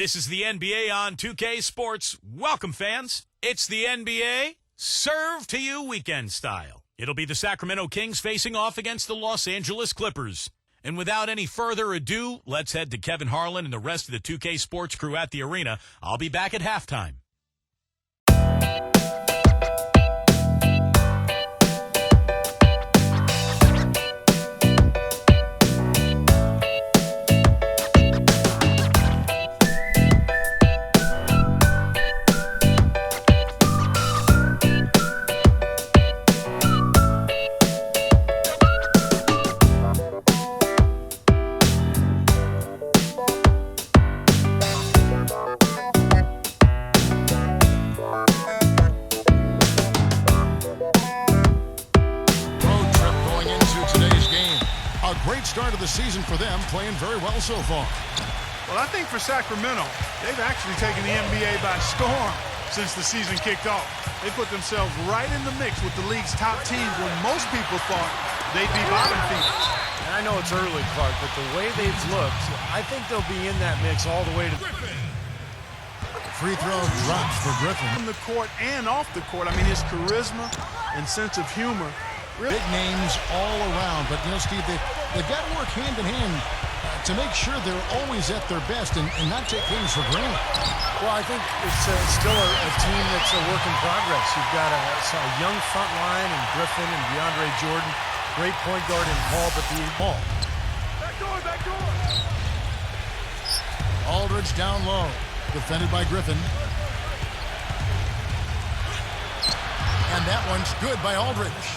This is the NBA on 2K Sports. Welcome, fans. It's the NBA served to you weekend style. It'll be the Sacramento Kings facing off against the Los Angeles Clippers. And without any further ado, let's head to Kevin Harlan and the rest of the 2K Sports crew at the arena. I'll be back at halftime. Start of the season for them, playing very well so far. Well, I think for Sacramento, they've actually taken the NBA by storm since the season kicked off. They put themselves right in the mix with the league's top teams when most people thought they'd be bottom feeders. And I know it's early, Clark, but the way they've looked, I think they'll be in that mix all the way to Griffin. Free throw drops for Griffin. On the court and off the court, I mean, his charisma and sense of humor. Big names all around, but, you know, Steve, they've got to work hand in hand to make sure they're always at their best and not take things for granted. Well, I think it's still a team that's a work in progress. You've got a young front line in Griffin and DeAndre Jordan, great point guard in Paul, but the ball. Back door. Aldridge down low, defended by Griffin. And that one's good by Aldridge.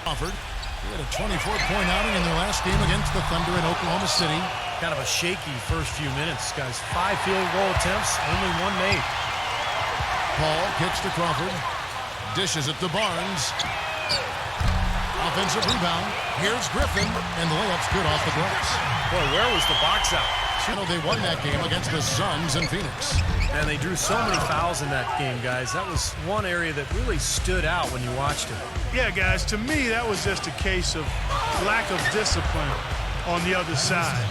Offered. He had a 24-point outing in their last game against the Thunder in Oklahoma City. Kind of a shaky first few minutes, guys. 5 field goal attempts, only 1 made. Paul kicks to Crawford. Dishes it to Barnes. Offensive rebound. Here's Griffin, and the layup's good off the glass. Boy, where was the box out? You know, they won that game against the Suns in Phoenix. And they drew so many fouls in that game, guys. That was one area that really stood out when you watched it. Yeah, guys, to me, that was just a case of lack of discipline on the other side.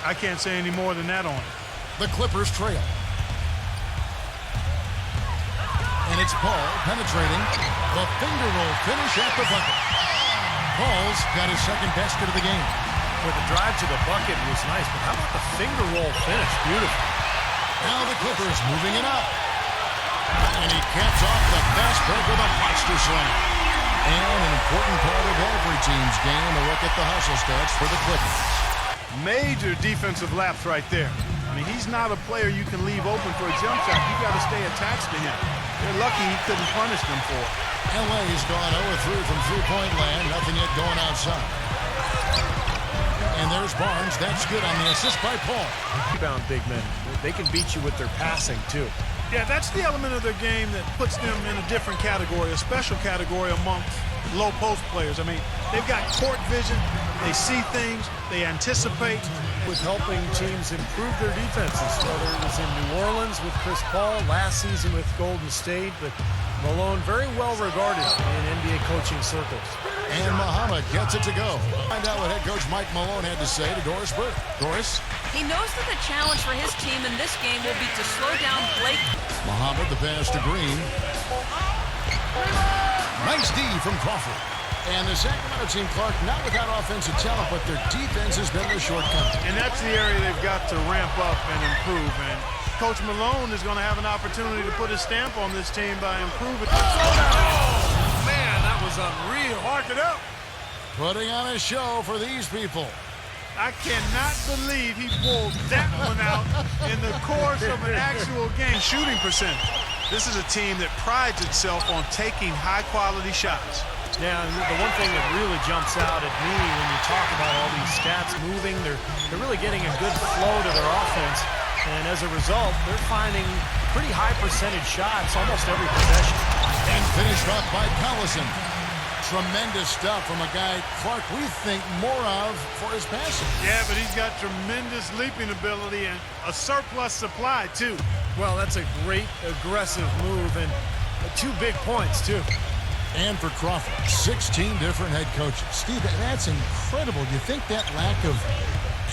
I can't say any more than that on it. The Clippers trail. And it's Paul penetrating. The finger roll finish at the bucket. Paul's got his second basket of the game. Well, the drive to the bucket was nice, but how about the finger roll finish? Beautiful. Now the Clippers moving it up. And he caps off the fast break with a monster slam. And an important part of every team's game, a look at the hustle stats for the Clippers. Major defensive lapse right there. I mean, he's not a player you can leave open for a jump shot. You got to stay attached to him. They're lucky he couldn't punish them for it. LA's gone 0-3 from three-point land. Nothing yet going outside. And there's Barnes. That's good on the assist by Paul. Rebound big men. They can beat you with their passing, too. Yeah, that's the element of their game that puts them in a different category, a special category amongst low post players. I mean, they've got court vision. They see things. They anticipate. With helping teams improve their defenses, whether it was in New Orleans with Chris Paul, last season with Golden State, but Malone very well regarded in NBA coaching circles. And Muhammad gets it to go. Find out what head coach Mike Malone had to say to Doris Burke. Doris? He knows that the challenge for his team in this game will be to slow down Blake. Muhammad, the pass to Green. Nice D from Crawford. And the Sacramento team, Clark, not without offensive talent, but their defense has been the shortcoming. And that's the area they've got to ramp up and improve. And Coach Malone is going to have an opportunity to put his stamp on this team by improving. Oh, man, that was unreal. Mark it up. Putting on a show for these people. I cannot believe he pulled that one out in the course of an actual game. Shooting percentage. This is a team that prides itself on taking high-quality shots. Yeah, the one thing that really jumps out at me when you talk about all these stats moving, they're really getting a good flow to their offense. And as a result, they're finding pretty high percentage shots almost every possession. And finished off by Collison. Tremendous stuff from a guy, Clark, we think more of for his passing. Yeah, but he's got tremendous leaping ability and a surplus supply, too. Well, that's a great aggressive move and 2 big points, too. And for Crawford, 16 different head coaches. Steve, that's incredible. Do you think that lack of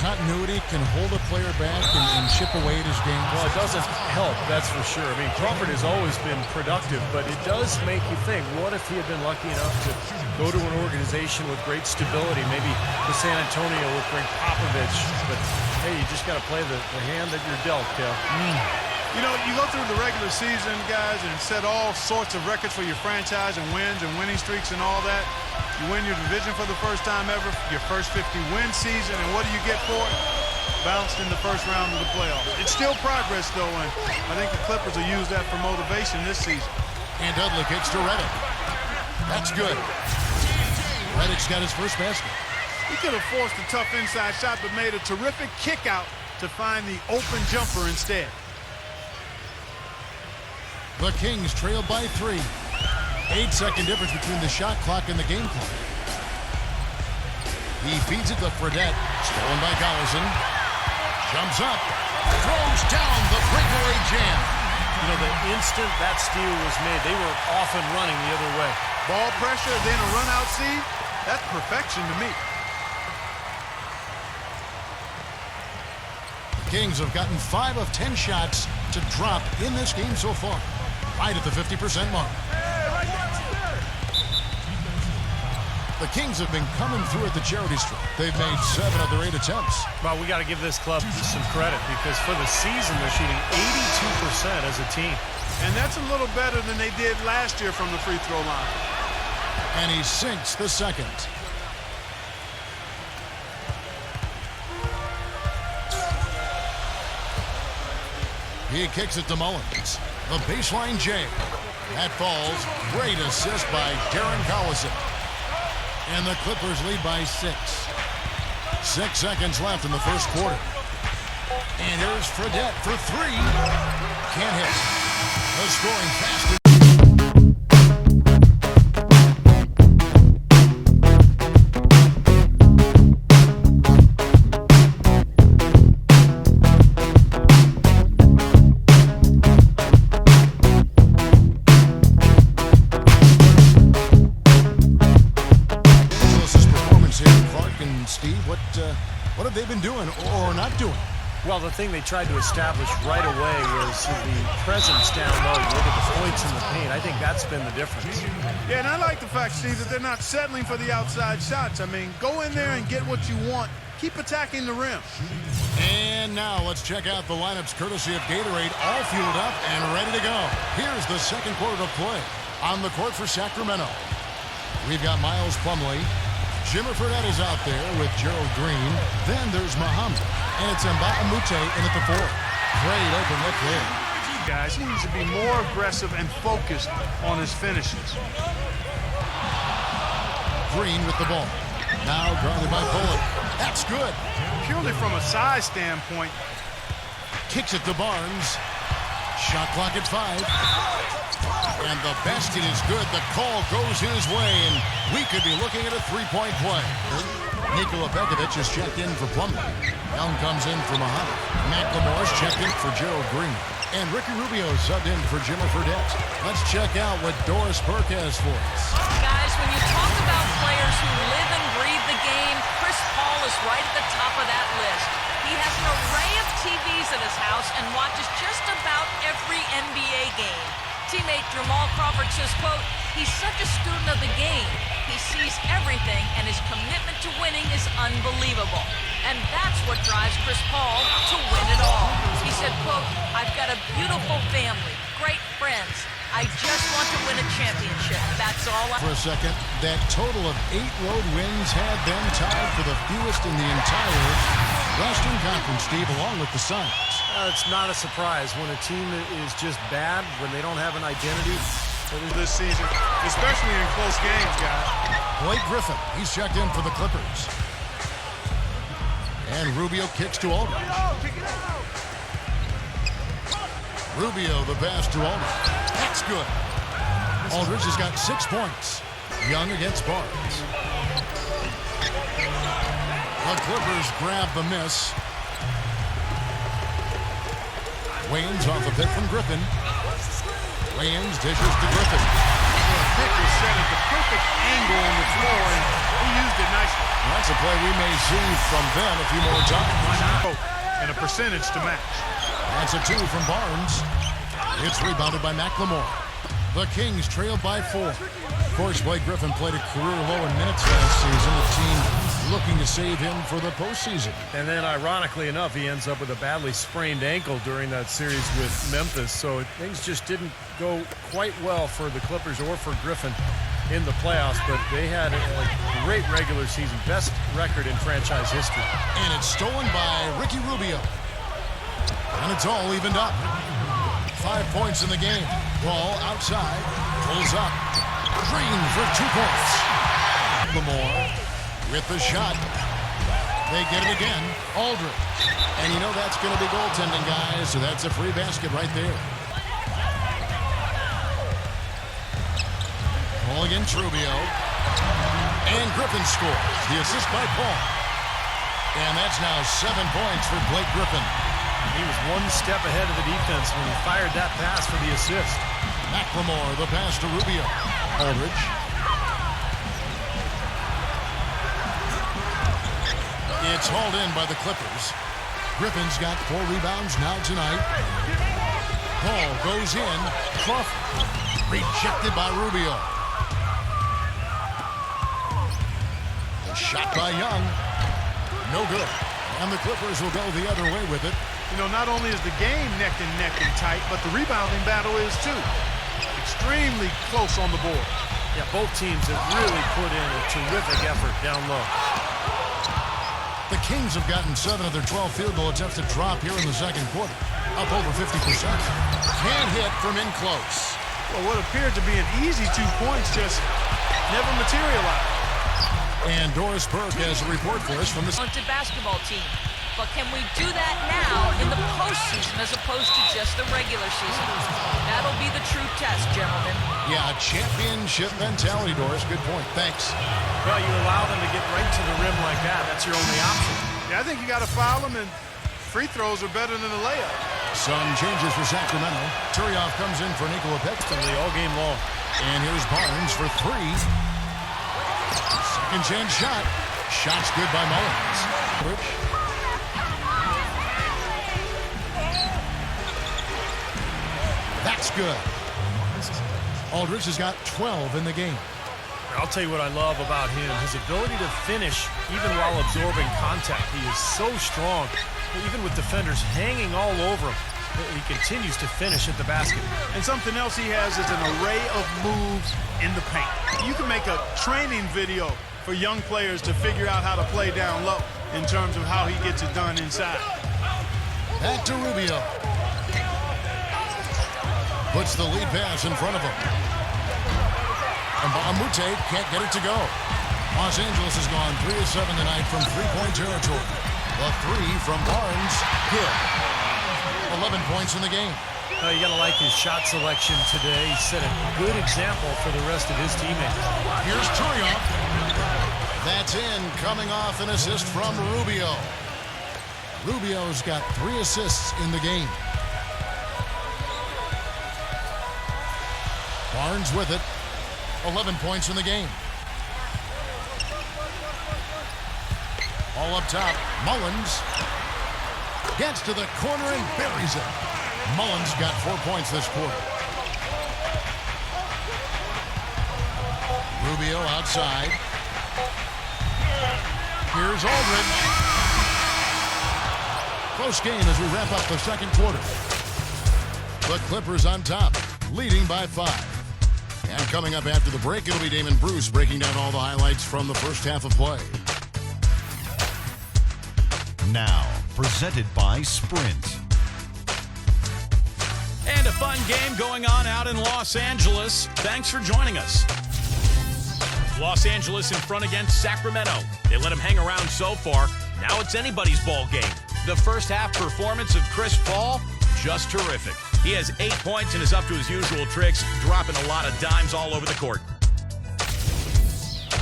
continuity can hold a player back and chip away at his game? Well, it doesn't help, that's for sure. I mean, Crawford has always been productive, but it does make you think, what if he had been lucky enough to go to an organization with great stability, maybe to San Antonio with Greg Popovich, but hey, you just got to play the hand that you're dealt, Kev. You know, you go through the regular season, guys, and set all sorts of records for your franchise and wins and winning streaks and all that. You win your division for the first time ever, your first 50-win season, and what do you get for it? Bounced in the first round of the playoffs. It's still progress, though, and I think the Clippers will use that for motivation this season. And Dudley kicks to Redick. That's good. Redick's got his first basket. He could have forced a tough inside shot, but made a terrific kick out to find the open jumper instead. The Kings trail by 3. 8-second difference between the shot clock and the game clock. He feeds it to Fredette. Stolen by Collison. Jumps up. Throws down the breakaway jam. You know, the instant that steal was made, they were off and running the other way. Ball pressure, then a run-out seed. That's perfection to me. The Kings have gotten 5 of 10 shots to drop in this game so far. Right at the 50% mark. The Kings have been coming through at the charity stripe. They've made 7 of their 8 attempts. Well, we got to give this club some credit because for the season, they're shooting 82% as a team. And that's a little better than they did last year from the free throw line. And he sinks the second. He kicks it to Mullins. The baseline J. That falls. Great assist by Darren Collison. And the Clippers lead by 6. 6 seconds left in the first quarter. And here's Fredette for 3. Can't hit. The scoring fast. What have they been doing or not doing? Well, the thing they tried to establish right away was the presence down low, the points in the paint. I think that's been the difference. Yeah, and I like the fact, Steve, that they're not settling for the outside shots. I mean, go in there and get what you want. Keep attacking the rim. And now let's check out the lineups courtesy of Gatorade, all fueled up and ready to go. Here's the second quarter of play. On the court for Sacramento, we've got Miles Plumlee. Jimmer Fredette is out there with Gerald Green. Then there's Muhammad. And it's Mbah Moute in at the 4. Great open look there. Guys, he needs to be more aggressive and focused on his finishes. Green with the ball. Now guarded by Bullock. That's good. Purely from a size standpoint. Kicks it to Barnes. Shot clock at 5. And the basket is good. The call goes his way, and we could be looking at a 3-point play. Nikola Pekovic is checked in for Plumlee. Young comes in for Muhammad. McLemore's checked in for Gerald Green. And Ricky Rubio subbed in for Jimmer Fredette. Let's check out what Doris Burke has for us. Guys, when you talk about players who live and breathe the game, Chris Paul is right at the top of that list. He has an array of TVs in his house and watches just about every NBA game. Teammate Jamal Crawford says, quote, he's such a student of the game. He sees everything, and his commitment to winning is unbelievable. And that's what drives Chris Paul to win it all. He said, quote, I've got a beautiful family, great friends. I just want to win a championship. That's all. For a second, that total of 8 road wins had them tied for the fewest in the entire Western Conference, Steve, along with the Suns. It's not a surprise when a team is just bad, when they don't have an identity. This season, especially in close games, guys. Blake Griffin, he's checked in for the Clippers. And Rubio kicks to Aldridge. Rubio the pass to Aldridge. That's good. Aldridge has got 6 points. Young against Barnes. The Clippers grab the miss. Waynes off a pick from Griffin. Waynes dishes to Griffin. pick was set at the perfect angle on the floor, and he used it nicely. Well, that's a play we may see from them a few more times. And a percentage to match. That's a 2 from Barnes. It's rebounded by McLemore. The Kings trailed by 4. Of course, Blake Griffin played a career low in minutes last season. The team looking to save him for the postseason. And then, ironically enough, he ends up with a badly sprained ankle during that series with Memphis. So things just didn't go quite well for the Clippers or for Griffin in the playoffs. But they had a great regular season, best record in franchise history. And it's stolen by Ricky Rubio. And it's all evened up. 5 points in the game. Ball outside. Pulls up. Green for 2 points. Lamore with the shot. They get it again. Aldridge. And you know that's going to be goaltending, guys. So that's a free basket right there. Ball against Rubio. And Griffin scores. The assist by Paul. And that's now 7 points for Blake Griffin. He was one step ahead of the defense when he fired that pass for the assist. McLemore, the pass to Rubio. Aldridge. It's hauled in by the Clippers. Griffin's got 4 rebounds now tonight. Paul goes in. Crawford. Rejected by Rubio. The shot by Young. No good. And the Clippers will go the other way with it. You know, not only is the game neck and tight, but the rebounding battle is too. Extremely close on the board. Yeah, both teams have really put in a terrific effort down low. The Kings have gotten 7 of their 12 field goal attempts to drop here in the second quarter. Up over 50%. Can't hit from in close. Well, what appeared to be an easy 2 points just never materialized. And Doris Burke has a report for us from the Talented basketball team. But can we do that now in the postseason as opposed to just the regular season? That'll be the true test, gentlemen. Yeah, championship mentality, Doris. Good point. Thanks. Well, you allow them to get right to the rim like that. That's your only option. Yeah, I think you got to foul them, and free throws are better than a layup. Some changes for Sacramento. Turioff comes in for Nikola Pextonly All game long. And here's Barnes for 3. Second chance shot. Shot's good by Mullins. That's good. Aldridge has got 12 in the game. I'll tell you what I love about him. His ability to finish even while absorbing contact. He is so strong. Even with defenders hanging all over him, he continues to finish at the basket. And something else he has is an array of moves in the paint. You can make a training video for young players to figure out how to play down low in terms of how he gets it done inside. Back to Rubio. Puts the lead pass in front of him. And Bahamute can't get it to go. Los Angeles has gone 3 of 7 tonight from three-point territory. The 3 from Barnes, good. 11 points in the game. You got to like his shot selection today. He set a good example for the rest of his teammates. Here's Turioff. That's in, coming off an assist from Rubio. Rubio's got 3 assists in the game. Barnes with it. 11 points in the game. All up top. Mullins gets to the corner and buries it. Mullins got 4 points this quarter. Rubio outside. Here's Aldridge. Close game as we wrap up the second quarter. The Clippers on top, leading by 5. And coming up after the break, it'll be Damon Bruce breaking down all the highlights from the first half of play. Now, presented by Sprint. And a fun game going on out in Los Angeles. Thanks for joining us. Los Angeles in front against Sacramento. They let him hang around so far. Now it's anybody's ball game. The first half performance of Chris Paul, just terrific. He has 8 points and is up to his usual tricks, dropping a lot of dimes all over the court.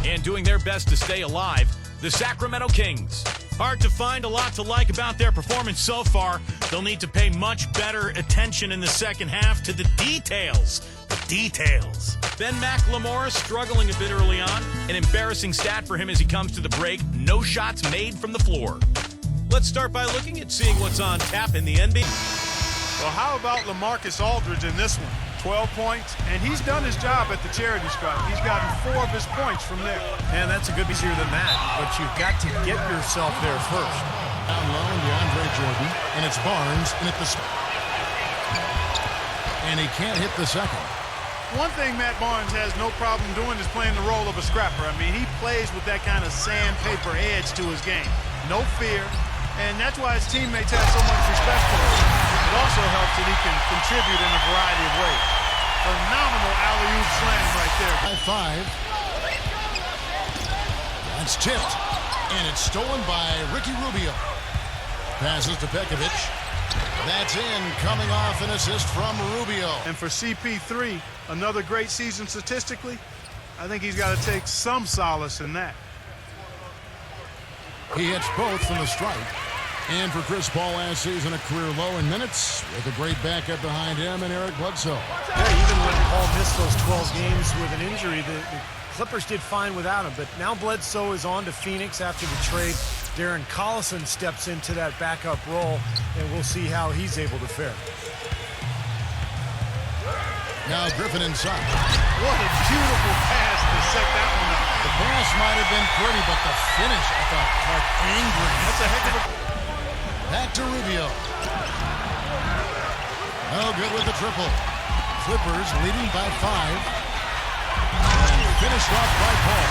And doing their best to stay alive, the Sacramento Kings. Hard to find a lot to like about their performance so far. They'll need to pay much better attention in the second half to the details. details. Ben McLemore struggling a bit early on. An embarrassing stat for him as he comes to the break. No shots made from the floor. Let's start by looking at seeing what's on tap in the NBA. Well, how about LaMarcus Aldridge in this one? 12 points, and he's done his job at the charity stripe. He's gotten 4 of his points from there. And that's a good piece easier than that, but you've got to get yourself there first. Down low, DeAndre Jordan, and it's Barnes, and he can't hit the second. One thing Matt Barnes has no problem doing is playing the role of a scrapper. I mean, he plays with that kind of sandpaper edge to his game. No fear, and that's why his teammates have so much respect for him. It also helps that he can contribute in a variety of ways. Phenomenal alley-oop slam right there. High 5. That's tipped, and it's stolen by Ricky Rubio. Passes to Pekovic. That's in, coming off an assist from Rubio. And for CP3, another great season statistically, I think he's got to take some solace in that. He hits both from the stripe. And for Chris Paul last season, a career low in minutes with a great backup behind him and Eric Bledsoe. Yeah, even when Paul missed those 12 games with an injury, the Clippers did fine without him. But now Bledsoe is on to Phoenix after the trade. Darren Collison steps into that backup role, and we'll see how he's able to fare. Now Griffin inside. What a beautiful pass to set that one up. The pass might have been pretty, but the finish, I thought, Clark, angry. That's a heck of a... Back to Rubio. No good with the triple. Clippers leading by 5. And finished off by Paul.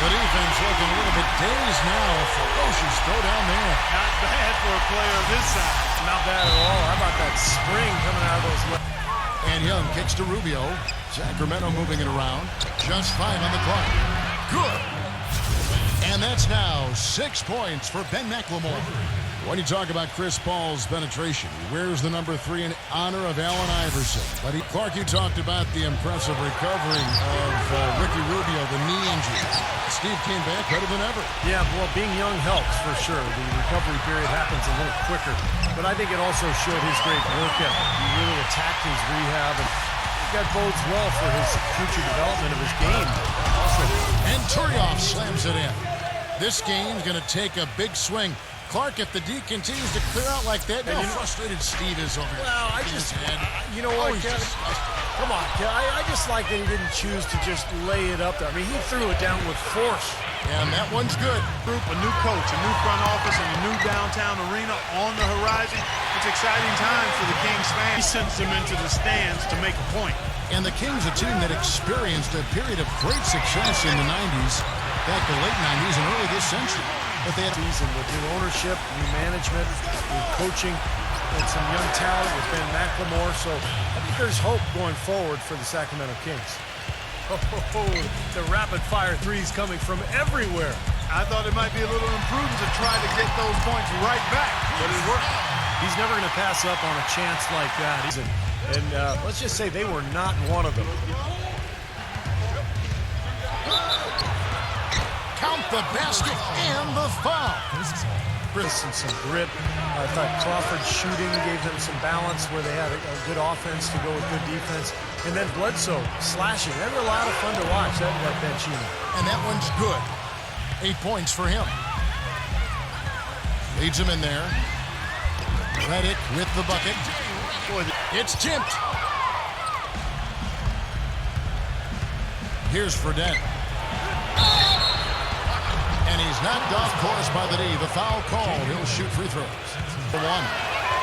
The defense looking a little bit dazed now. Ferocious throw down there. Not bad for a player of his size. Not bad at all. How about that spring coming out of those legs? And Young kicks to Rubio. Sacramento moving it around. Just 5 on the clock. Good. And that's now 6 points for Ben McLemore. When you talk about Chris Paul's penetration, he wears the number 3 in honor of Allen Iverson. But Clark, you talked about the impressive recovery of Ricky Rubio, the knee injury. Steve came back better than ever. Yeah, well, being young helps for sure. The recovery period happens a little quicker. But I think it also showed his great work ethic. He really attacked his rehab, and that bodes well for his future development of his game. And Turioff slams it in. This game's going to take a big swing. Clark, if the D continues to clear out like that, how frustrated Steve is over here. Well, you know what, Kevin? Come on, Kevin. I just like that he didn't choose to just lay it up there. I mean, he threw it down with force. And that one's good. Group, a new coach, a new front office, and a new downtown arena on the horizon. It's exciting times for the Kings fans. He sends them into the stands to make a point. And the Kings, a team that experienced a period of great success in the 90s, back to late 90s and early this century. But they had a season with new ownership, new management, new coaching, and some young talent with Ben McLemore. So I think there's hope going forward for the Sacramento Kings. The rapid-fire threes coming from everywhere. I thought it might be a little imprudent to try to get those points right back, but it worked. He's never going to pass up on a chance like that. And let's just say they were not one of them. count the basket and the foul. Chris and some grit. I thought Crawford's shooting gave them some balance where they had a good offense to go with good defense. And then Bledsoe slashing. They were a lot of fun to watch, that bench unit. And that one's good. 8 points for him. Leads him in there. Redick with the bucket. It's tipped. Here's Fredette. And he's knocked off course by the D. The foul call. He'll shoot free throws. The one.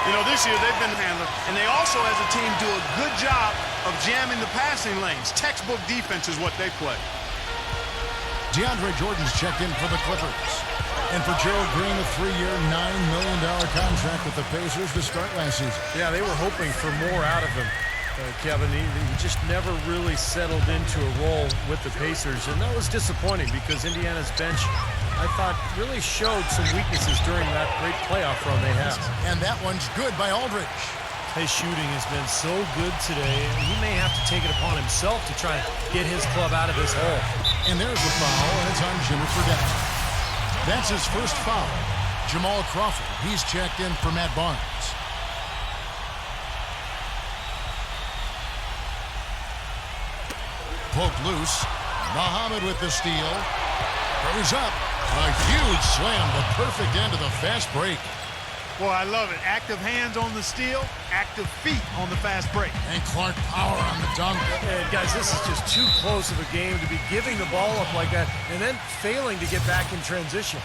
You know, this year they've been handled, and they also, as a team, do a good job of jamming the passing lanes. Textbook defense is what they play. DeAndre Jordan's checked in for the Clippers. And for Gerald Green, a 3-year, $9 million contract with the Pacers to start last season. Yeah, they were hoping for more out of him, Kevin. He just never really settled into a role with the Pacers, and that was disappointing because Indiana's bench, I thought, really showed some weaknesses during that great playoff run they had. And that one's good by Aldridge. His shooting has been so good today, and he may have to take it upon himself to try and get his club out of this hole. And there's the foul, and it's on Jimmy Fredette. That's his first foul. Jamal Crawford, he's checked in for Matt Barnes. poked loose. Muhammad with the steal. Goes up. A huge slam, the perfect end of the fast break. Boy, I love it. Active hands on the steal, active feet on the fast break. And Clark power on the dunk. And guys, this is just too close of a game to be giving the ball up like that and then failing to get back in transition.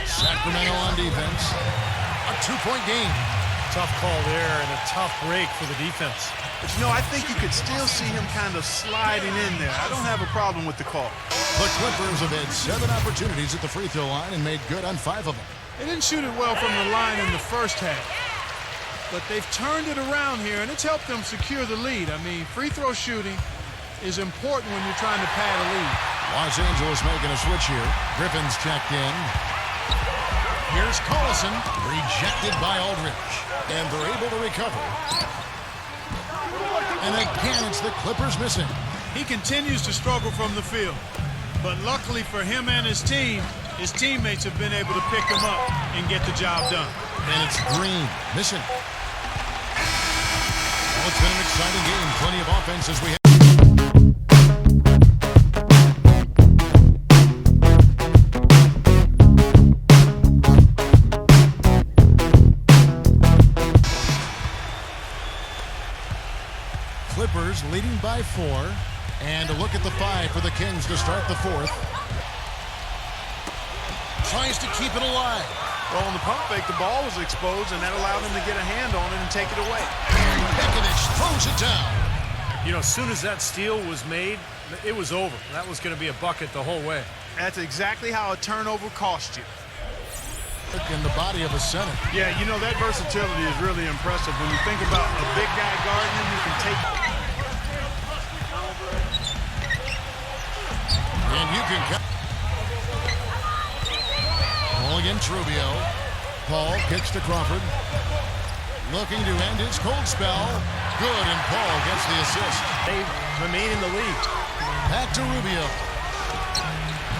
Sacramento on defense. A two-point game. Tough call there and a tough break for the defense. But you know, I think you could still see him kind of sliding in there. I don't have a problem with the call. The Clippers have had 7 opportunities at the free throw line and made good on 5 of them. They didn't shoot it well from the line in the first half. But they've turned it around here, and it's helped them secure the lead. I mean, free throw shooting is important when you're trying to pad a lead. Los Angeles making a switch here. Griffin's checked in. Here's Collison, rejected by Aldridge. And they're able to recover. And again, it's the Clippers missing. He continues to struggle from the field. But luckily for him and his team, his teammates have been able to pick him up and get the job done. And it's Green missing. Well, it's been an exciting game. Plenty of offense as we have. Clippers leading by 4. And a look at the 5 for the Kings to start the 4th. Tries to keep it alive. Well, on the pump fake, the ball was exposed, and that allowed him to get a hand on it and take it away. And Pekovic throws it down. You know, as soon as that steal was made, it was over. That was going to be a bucket the whole way. That's exactly how a turnover cost you. In the body of a center. Yeah, you know, that versatility is really impressive. When you think about a big guy guarding him, you can take... And you can cut. Ball against Rubio. Paul kicks to Crawford. Looking to end his cold spell. Good, and Paul gets the assist. They remain in the lead. Back to Rubio.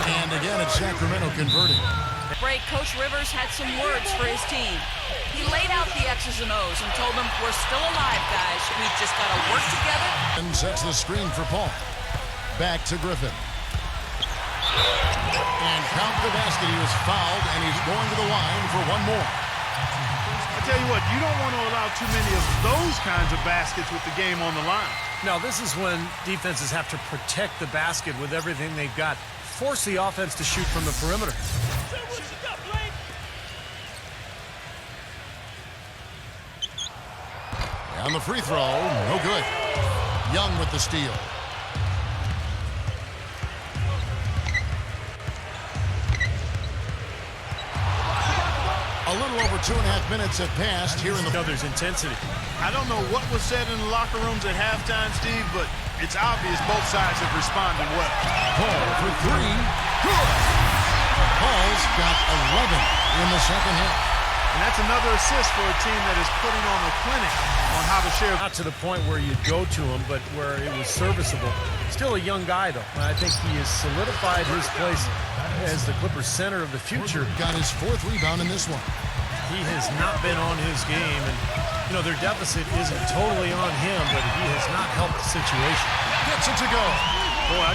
And again, it's Sacramento converting. Break, Coach Rivers had some words for his team. He laid out the X's and O's and told them, we're still alive, guys. We've just got to work together. And sets the screen for Paul. Back to Griffin. And count the basket. He was fouled, and he's going to the line for one more. I tell you what, you don't want to allow too many of those kinds of baskets with the game on the line. Now, this is when defenses have to protect the basket with everything they've got. Force the offense to shoot from the perimeter. On the free throw, no good. Young with the steal. A little over 2.5 minutes have passed here in the... There's intensity. I don't know what was said in the locker rooms at halftime, Steve, but it's obvious both sides have responded well. Paul for 3. Good. Paul's got 11 in the second half. And that's another assist for a team that is putting on a clinic on how to share. Not to the point where you'd go to him, but where it was serviceable. Still a young guy, though. I think he has solidified his place as the Clippers center of the future. Got his 4th rebound in this one. He has not been on his game, and, you know, their deficit isn't totally on him, but he has not helped the situation. Gets it to go. Boy,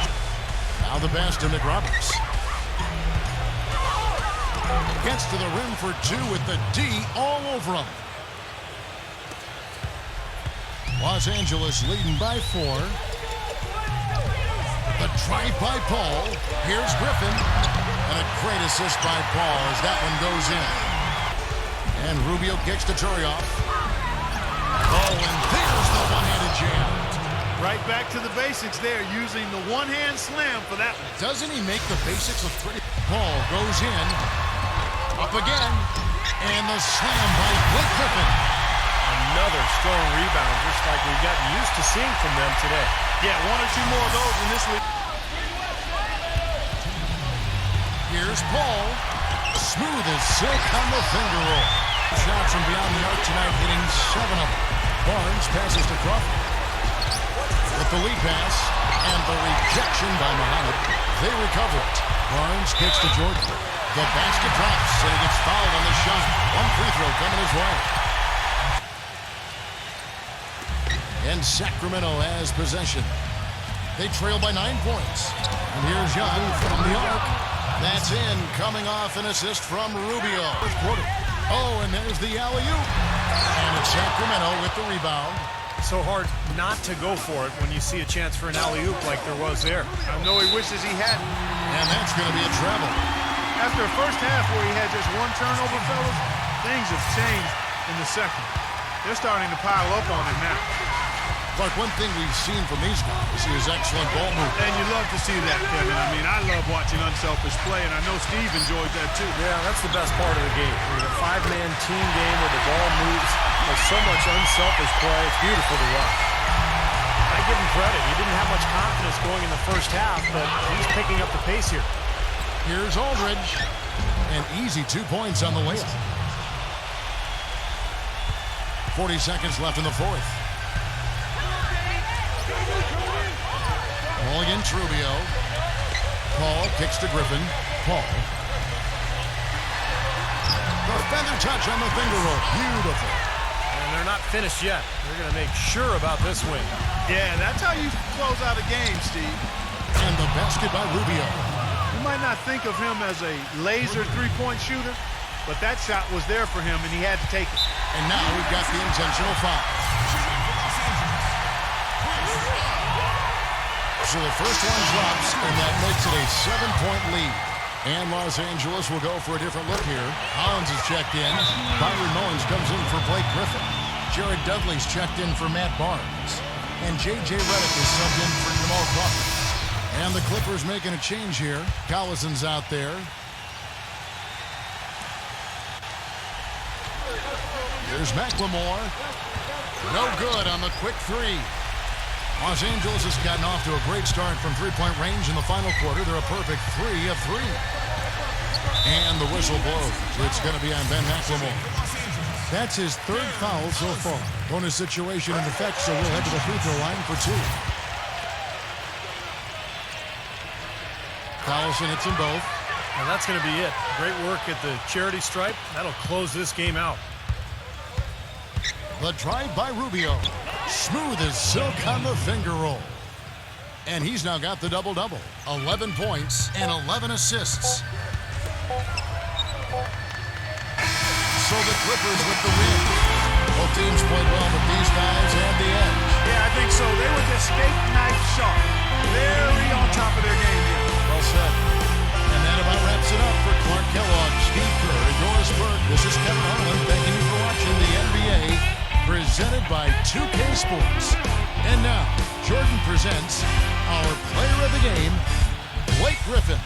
now the pass to Nick Roberts. Gets to the rim for 2 with the D all over him. Los Angeles leading by 4. The drive by Paul. Here's Griffin. And a great assist by Paul as that one goes in. And Rubio kicks to Torioff. Oh, and there's the one-handed jam. right back to the basics there, using the one-hand slam for that one. Doesn't he make the basics look pretty? Paul goes in. Up again. And the slam by Blake Griffin. Another strong rebound, just like we've gotten used to seeing from them today. Yeah, one or two more of those in this league. Here's Paul. Smooth as silk on the finger roll. Shots from beyond the arc tonight, hitting 7 of them. Barnes passes to Crawford. With the lead pass, and the rejection by Muhammad. They recover it. Barnes kicks to Jordan. The basket drops, and he gets fouled on the shot. One free throw coming his way. And Sacramento has possession. They trail by 9 points. And here's Young from the arc. That's in, coming off an assist from Rubio. First quarter. Oh, and there's the alley-oop. And it's Sacramento with the rebound. So hard not to go for it when you see a chance for an alley-oop like there was there. I know he wishes he hadn't. And that's going to be a travel. After a first half where he had just one turnover, fellas, things have changed in the second. They're starting to pile up on him now. But one thing we've seen from these guys is excellent ball movement. And you love to see that, Kevin. I mean, I love watching unselfish play, and I know Steve enjoyed that too. Yeah, that's the best part of the game. It's a five-man team game where the ball moves. There's so much unselfish play. It's beautiful to watch. I give him credit. He didn't have much confidence going in the first half, but he's picking up the pace here. Here's Aldridge. An easy 2 points on the layup. 40 seconds left in the fourth. Ball against Rubio. Paul kicks to Griffin. Paul. The feather touch on the finger roll. Beautiful. And they're not finished yet. They're going to make sure about this win. Yeah, that's how you close out a game, Steve. And the basket by Rubio. You might not think of him as a laser three-point shooter, but that shot was there for him, and he had to take it. And now we've got the intentional foul. So the first one drops, and that makes it a 7-point lead. And Los Angeles will go for a different look here. Hollins is checked in. Byron Mullins comes in for Blake Griffin. Jared Dudley's checked in for Matt Barnes. And J.J. Redick is subbed in for Jamal Crawford. And the Clippers making a change here. Collison's out there. Here's McLemore. No good on the quick three. Los Angeles has gotten off to a great start from three-point range in the final quarter. They're a perfect 3 of 3. And the whistle blows. It's going to be on Ben McLemore. That's his third foul so far. Bonus situation in effect, so we'll head to the free throw line for 2. Collison hits them both. And that's going to be it. Great work at the charity stripe. That'll close this game out. The drive by Rubio. Smooth as silk on the finger roll. And he's now got the double-double. 11 points and 11 assists. So the Clippers with the win. Both teams played well, but these guys had the edge. Yeah, I think so. They were just steak knife sharp. Very on top of their game here. Well said. And that about wraps it up for Clark Kellogg, Steve Kerr, and Doris Burke. This is Kevin Harlan. Thanking you for watching the NBA. Presented by 2K Sports. And now, Jordan presents our player of the game, Blake Griffin.